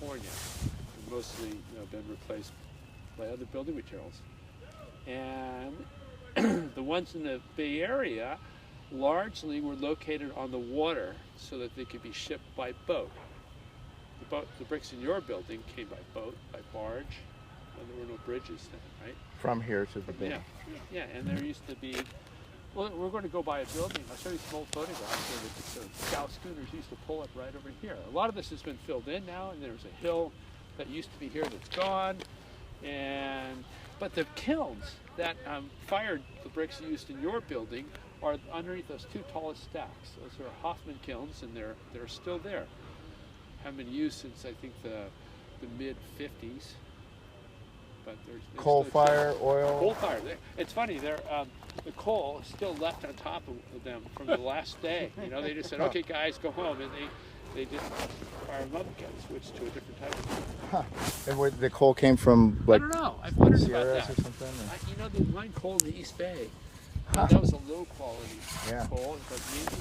California, and mostly been replaced by other building materials. And the ones in the Bay Area largely were located on the water so that they could be shipped by boat. The bricks in your building came by boat, by barge, and there were no bridges then, right? From here to the building. Yeah, and there used to be, well, we're going to go by a building. I'll show you some old photographs where the scow schooners used to pull up right over here. A lot of this has been filled in now, and there's a hill that used to be here that's gone. But the kilns that fired the bricks used in your building are underneath those two tallest stacks. Those are Hoffman kilns, and they're still there. Haven't been used since I think the mid-50s. But there's coal fire, oil. Coal fire. It's funny. The coal is still left on top of them from the last day. They just said, "Okay, guys, go home," and they didn't fire them up again. Switched to a different type of coal. Huh. And where the coal came from? Like, I don't know. I've wondered about that. Or something. The mine coal in the East Bay. That was a low quality coal, but maybe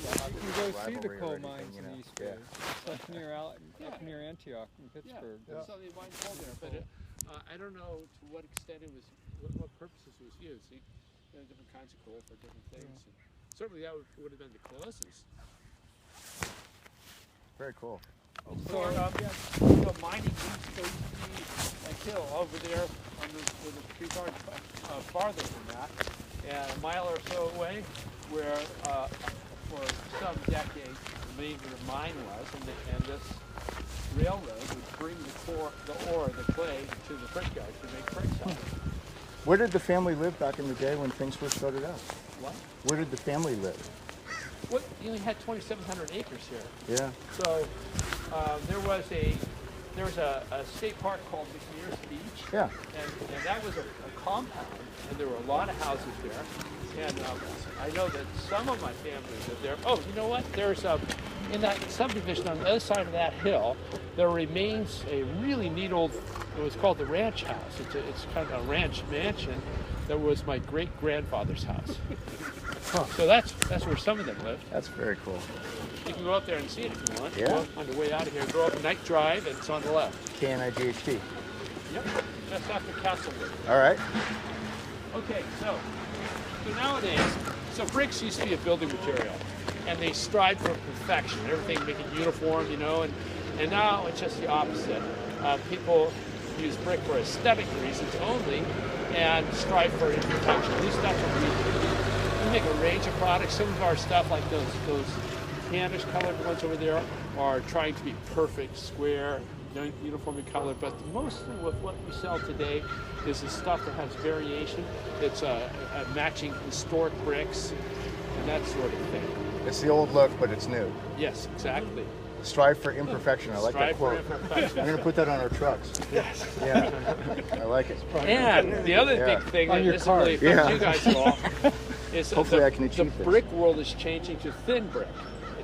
You go see the coal mines in the East Bay. It's up near Antioch in Pittsburgh. So they mine coal there, but I don't know to what extent it was, what purposes it was used. Different kinds of coal for different things. And certainly that would have been the closest. Very cool. So, mining used to be a hill over there where the trees are farther than that, and a mile or so away, where for some decades the major mine was, and this railroad would bring the clay to the brick yard to make bricks out of it. Where did the family live back in the day when things first started out? What? Where did the family live? Well, you had 2,700 acres here. Yeah. So there was a state park called McNear's Beach. Yeah. And that was a compound, and there were a lot of houses there. And I know that some of my family lived there. Oh, you know what? There's in that subdivision on the other side of that hill, there remains a really neat old, it was called the ranch house. It's kind of a ranch mansion that was my great-grandfather's house. So that's where some of them lived. That's very cool. You can go up there and see it if you want. Yeah. On the way out of here, go up Knight Drive, and it's on the left. KNIGHT. Yep, just after Castlewood. All right. Okay, so nowadays, bricks used to be a building material, and they strive for perfection. Everything make it uniform, and now it's just the opposite. People use brick for aesthetic reasons only, and strive for imperfection. At least that's what we do. We make a range of products. Some of our stuff, like those tannish colored ones over there, are trying to be perfect, square, uniformly colored, but mostly what we sell today is the stuff that has variation. It's matching historic bricks and that sort of thing. It's the old look, but it's new. Yes, exactly. Strive for imperfection. I like that quote. I'm going to put that on our trucks. Yes. Yeah, I like it. And the other big thing that isn't really affects you guys at all is hopefully I can achieve the brick world is changing to thin brick.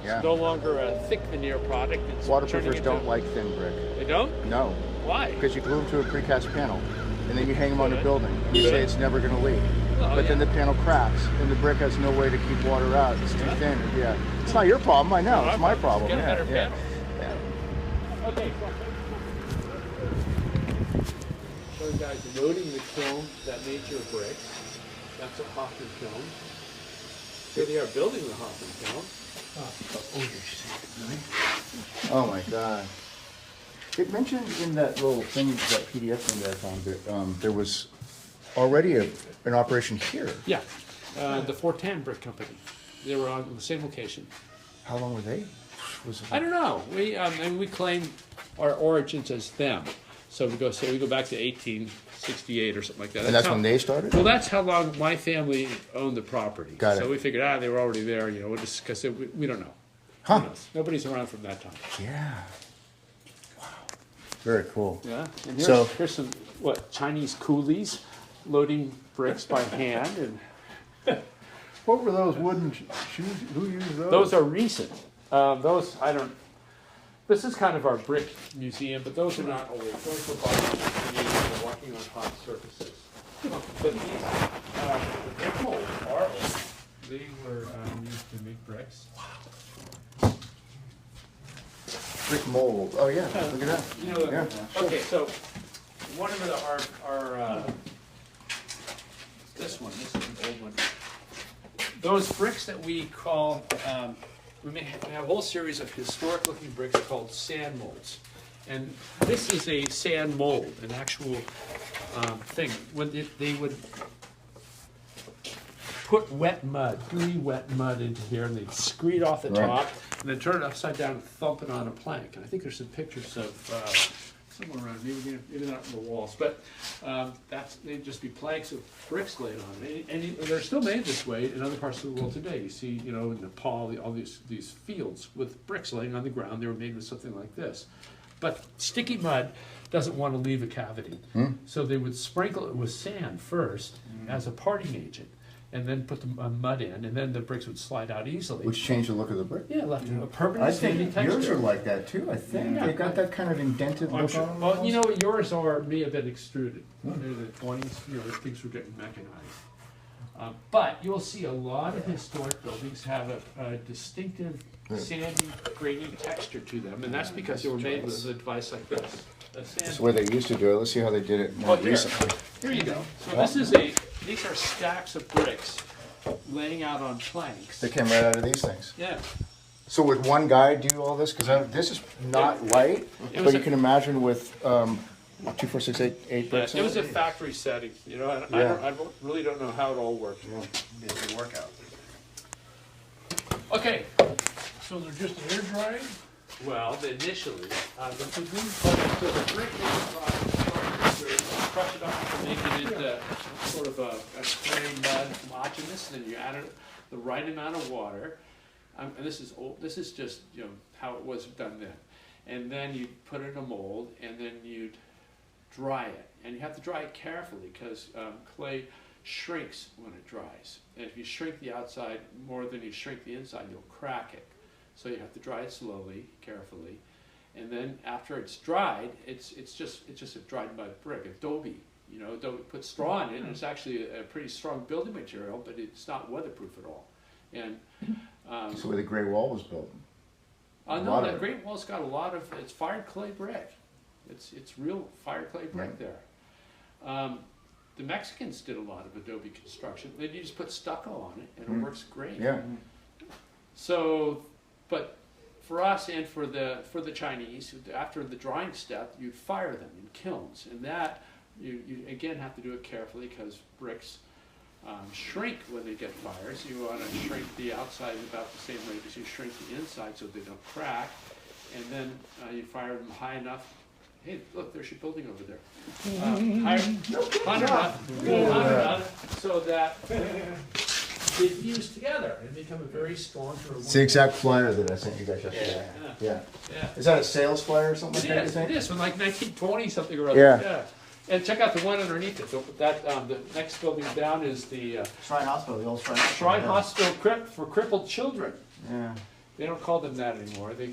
It's no longer a thick veneer product. It's waterproofers don't like thin brick. They don't? No. Why? Because you glue them to a precast panel, and then you hang them on your building, and you say it's never going to leak. But then the panel cracks, and the brick has no way to keep water out. It's too thin. Yeah. It's not your problem. I know. It's my problem. Get a better panel. Okay. Show you guys loading the kiln that made your bricks. That's a Hoffman kiln. Here they are building the Hoffman kiln. Oh my God. It mentioned in that little thing, that PDF thing that I found, that there was already an operation here. Yeah, the 410 Brick Company. They were on the same location. How long were they? I don't know. We claim our origins as them. So we go back to 1868 or something like that. And that's when they started? Well, that's how long my family owned the property. Got it. So we figured, they were already there. We'll just because we don't know. Huh? Who knows? Nobody's around from that time. Yeah. Wow. Very cool. Yeah. And here's some Chinese coolies loading bricks by hand and. What were those wooden shoes? Who used those? Those are recent. Those I don't. This is kind of our brick museum, but those are not old. Those were walking on hot surfaces. But these, the brick molds are old. They were used to make bricks. Wow. Brick mold. Oh yeah, look at that. You know, Yeah. okay, so one of our this is an old one. Those bricks that we call, we have a whole series of historic looking bricks called sand molds. And this is a sand mold, an actual thing. When they would put wet mud, gooey wet mud into here, and they'd screed off the top, and then turn it upside down and thump it on a plank. And I think there's some pictures of somewhere around, maybe not on the walls, but they'd just be planks of bricks laid on it. And they're still made this way in other parts of the world today. You see, you know, in Nepal, all these fields with bricks laying on the ground. They were made with something like this. But sticky mud doesn't want to leave a cavity. So they would sprinkle it with sand first as a parting agent, and then put the mud in, and then the bricks would slide out easily. Which changed the look of the brick? Yeah, left a permanent I sandy think texture. yours are like that too, I think. Yeah. They got that kind of indented I'm look sure. on them. Well, you know what, yours may have been extruded. In the 20s, you know, things were getting mechanized. But you'll see a lot of historic buildings have a distinctive sandy, grainy texture to them, and that's because they were made with a device like this. That's the way they used to do it. Let's see how they did it more recently. Here you go. So these are stacks of bricks laying out on planks. They came right out of these things. Yeah. So would one guy do all this? Because this is not light, but you can imagine with 2, 4, 6, 8 bricks. It was a factory setting, you know, and I really don't know how it all worked. It's a workout. Okay. So they're just air drying? Well, initially, the brick is crush it up to make it into sort of a clay mud homogeneous, and then you add the right amount of water. And this is old. This is just, you know, how it was done then. And then you put it in a mold, and then you'd dry it. And you have to dry it carefully because clay shrinks when it dries. And if you shrink the outside more than you shrink the inside, you'll crack it. So you have to dry it slowly, carefully, and then after it's dried, it's just a dried mud brick, adobe. You know, put straw in it, and it's actually a pretty strong building material, but it's not weatherproof at all. And That's the way the Great Wall was built. no, that Great Wall's got a lot of it's fired clay brick. It's real fired clay brick there. The Mexicans did a lot of adobe construction. Then you just put stucco on it, and it works great. Yeah. So, but for us and for the Chinese, after the drying step, you'd fire them in kilns, and that you again have to do it carefully because bricks shrink when they get fired. So you want to shrink the outside about the same rate as you shrink the inside so they don't crack, and then you fire them high enough. Hey, look, there's your building over there. High enough, so that they fuse together and become a very strong. It's the exact flyer that I sent you guys yesterday. Yeah. Is that a sales flyer or something like that, you think? It is, from like 1920 something or other. Yeah. And check out the one underneath it. So that the next building down is the Shrine Hospital, the old Shrine Hospital. Shrine Hospital for crippled children. Yeah. They don't call them that anymore. They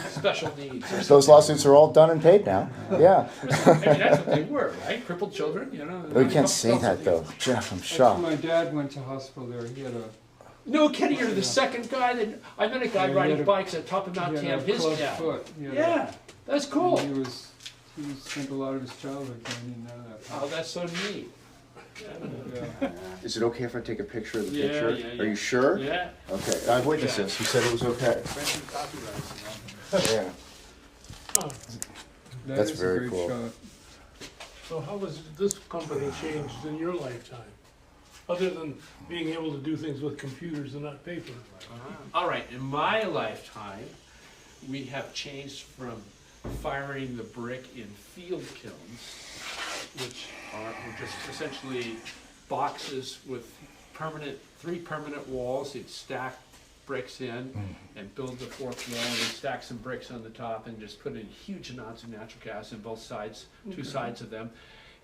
special needs. Those lawsuits are all done and paid now. Yeah. I mean, that's what they were, right? Crippled children, you know. We can't say that though. Jeff, I'm shocked. My dad went to hospital there. He had a No kidding, you're the second guy that I met a guy riding bikes at the top of Mount he had Tam. a His club dad. foot. Yeah, that's cool. He spent a lot of his childhood going in that. Oh, that's so neat. Yeah. Is it okay if I take a picture of the Yeah, picture? yeah. Are you sure? Yeah. Okay, I have witnesses. He said it was okay. French copyrights, you know. Yeah. That That's is very a great cool. shot. So how has this company changed in your lifetime? Other than being able to do things with computers and not paper? All right, in my lifetime, we have changed from firing the brick in field kilns, which are just essentially boxes with three permanent walls. You'd stack bricks in and build the fourth wall, and then stack some bricks on the top and just put in huge amounts of natural gas in both sides, two sides of them,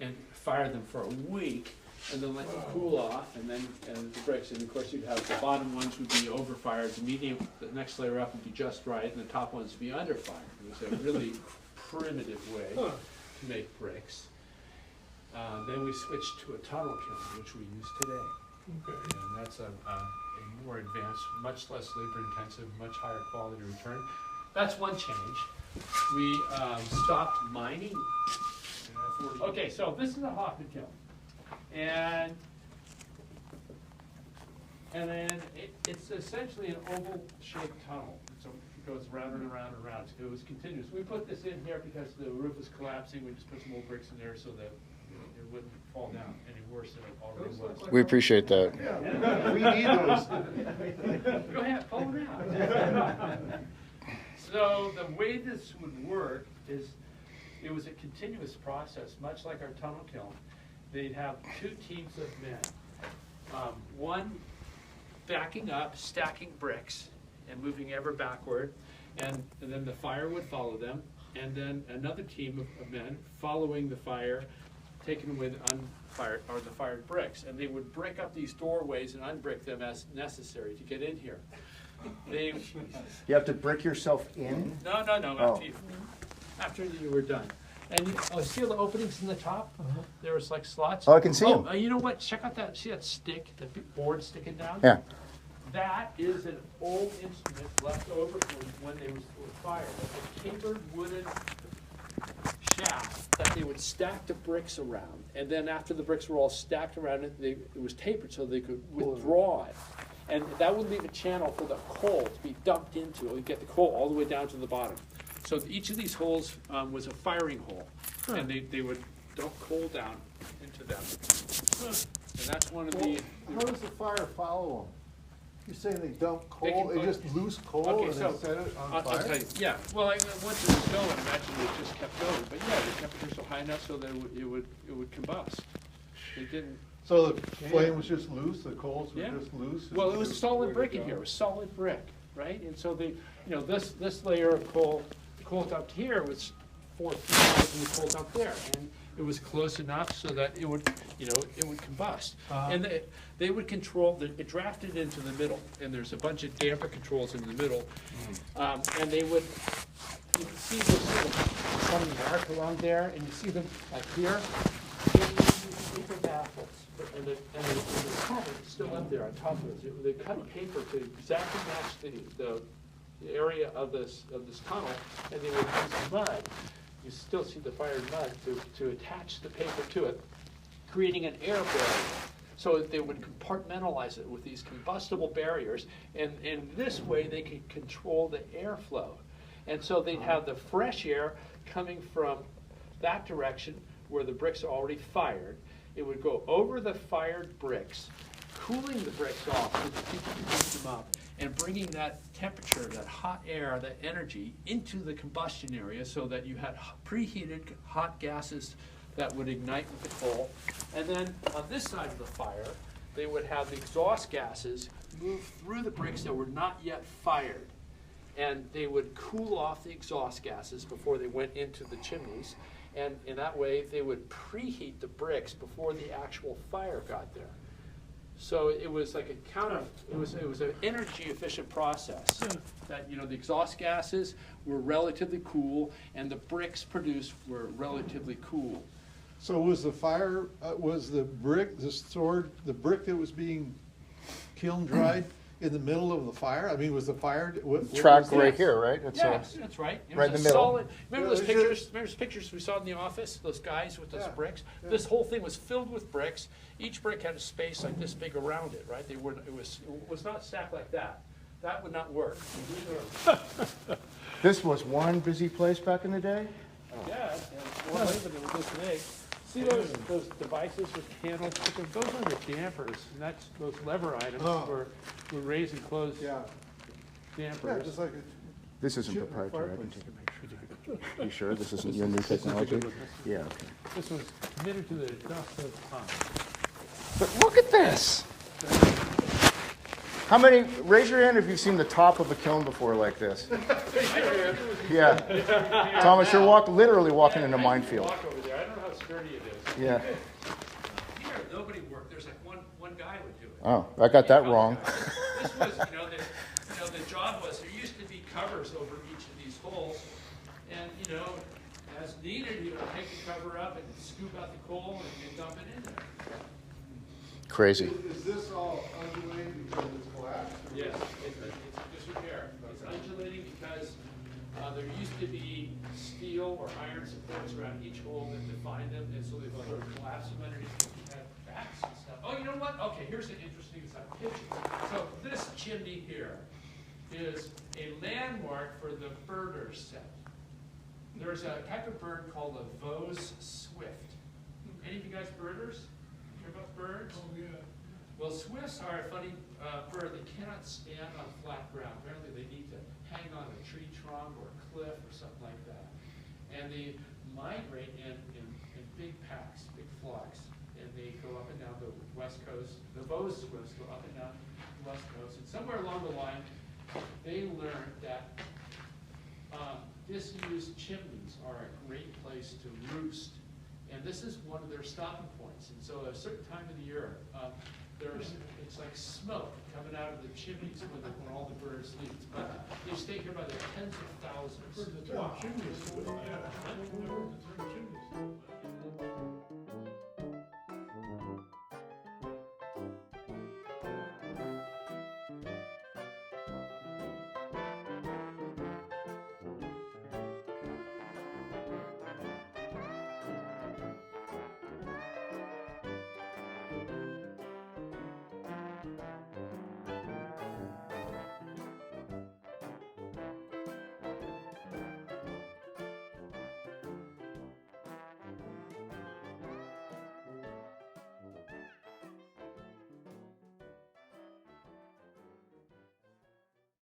and fire them for a week, and then let them cool off, and then the bricks. And of course, you'd have the bottom ones would be overfired, the next layer up would be just right, and the top ones would be underfired. It was a really primitive way to make bricks. Then we switched to a tunnel kiln, which we use today. Okay. And that's a more advanced, much less labor intensive, much higher quality return. that's one change. We stopped mining. Okay, so this is a Hoffman kiln. And then it's essentially an oval-shaped tunnel. So it goes round and around and around. It was continuous. We put this in here because the roof was collapsing. We just put some old bricks in there so that it wouldn't fall down any worse than it already was. We appreciate that. Yeah, we need those. Go ahead, pull them out. So the way this would work is it was a continuous process, much like our tunnel kiln. They'd have two teams of men. One backing up, stacking bricks, and moving ever backward, and then the fire would follow them, and then another team of men following the fire, taking away the unfired or the fired bricks, and they would brick up these doorways and unbrick them as necessary to get in here. You have to brick yourself in? No. Oh. After you were done. And you see all the openings in the top? There was like slots. Oh, I can see them. You know what? Check out that. See that stick, the board sticking down? Yeah. That is an old instrument left over from when they were fired. Like a tapered wooden shaft that they would stack the bricks around. And then after the bricks were all stacked around it, it was tapered so they could withdraw it. And that would leave a channel for the coal to be dumped into. It would get the coal all the way down to the bottom. So each of these holes was a firing hole. And they would dump coal down into them. And that's one of the... How does the fire follow them? You're saying they dump coal, They they can just loose coal Okay, and so, they set it on I'll fire? tell you, yeah. Well, once it was going, eventually it just kept going. But yeah, the temperatures were high enough so that it would combust. It didn't... So the flame was just loose, the coals were Yeah. just loose? Well, it was solid brick in here. It was solid brick, right? And so this layer of coal dumped here was 4 feet high and the coal dumped there, and it was close enough so that it would combust. And they would control it drafted into the middle, and there's a bunch of damper controls in the middle, and they would. You can see this little funny mark along there, and you see them like here. Paper baffles, and the cover is still up there on top of it. They cut paper to exactly match the area of this tunnel, and they would use mud. You still see the fired mud to attach the paper to it, creating an air barrier. So they would compartmentalize it with these combustible barriers, and in this way they could control the airflow. And so they'd have the fresh air coming from that direction where the bricks are already fired. It would go over the fired bricks, cooling the bricks off so that people could heat them up, and bringing that temperature, that hot air, that energy into the combustion area so that you had preheated hot gases that would ignite with the coal. And then on this side of the fire, they would have the exhaust gases move through the bricks that were not yet fired. And they would cool off the exhaust gases before they went into the chimneys. And in that way, they would preheat the bricks before the actual fire got there. So it was like it was an energy efficient process. That the exhaust gases were relatively cool, and the bricks produced were relatively cool. So was the fire, was the brick, the brick that was being kiln dried in the middle of the fire? I mean, was the fire? Track right here, right? Yes, that's right. It right was in the middle. Solid, remember those pictures? Remember those pictures we saw in the office? Those guys with those bricks. Yeah. This whole thing was filled with bricks. Each brick had a space like this big around it, right? It was not stacked like that. That would not work. This was one busy place back in the day? Yeah, and more labor than this big. See those devices with candles? Those are the dampers, and that's those lever items were raise and close dampers. Yeah, just like This isn't Shit, proprietary. I can fireplace. take a picture. You sure this isn't your new technology? Yeah, okay. This one's committed to the dust of time. But look at this. How many, raise your hand if you've seen the top of a kiln before like this. Yeah. Thomas, you're literally walking in a minefield. Walk over there. I don't know how sturdy it is. Yeah. Here, nobody worked. There's like one guy would do it. Oh, I got that wrong. This was, the job was there used to be covers over each of these holes, and as needed, he would take the cover up and scoop out the coal and dump it in there. Crazy. Is this all undulating because it's collapsed? Yes, it's disrepair. It's undulating because There used to be steel or iron supports around each hole that defined them, and so they sort of collapsed them underneath and had cracks and stuff. Oh, you know what? Okay, here's an interesting picture. So this chimney here is a landmark for the birder set. There's a type of bird called a Vos swift. Any of you guys birders? Hear about birds? Oh, yeah. Well, swifts are a funny bird. They cannot stand on flat ground. Apparently they need to hang on a tree trunk or a cliff or something like that. And they migrate in big packs, big flocks, and they go up and down the west coast. The Vos swifts go up and down the west coast. And somewhere along the line, they learned that disused chimneys are a great place to roost. And this is one of their stopping points. And so at a certain time of the year, it's like smoke coming out of the chimneys when all the birds leave. But they stay here by the tens of thousands. I've heard the term chimneys. Yeah, I've never heard the term chimneys.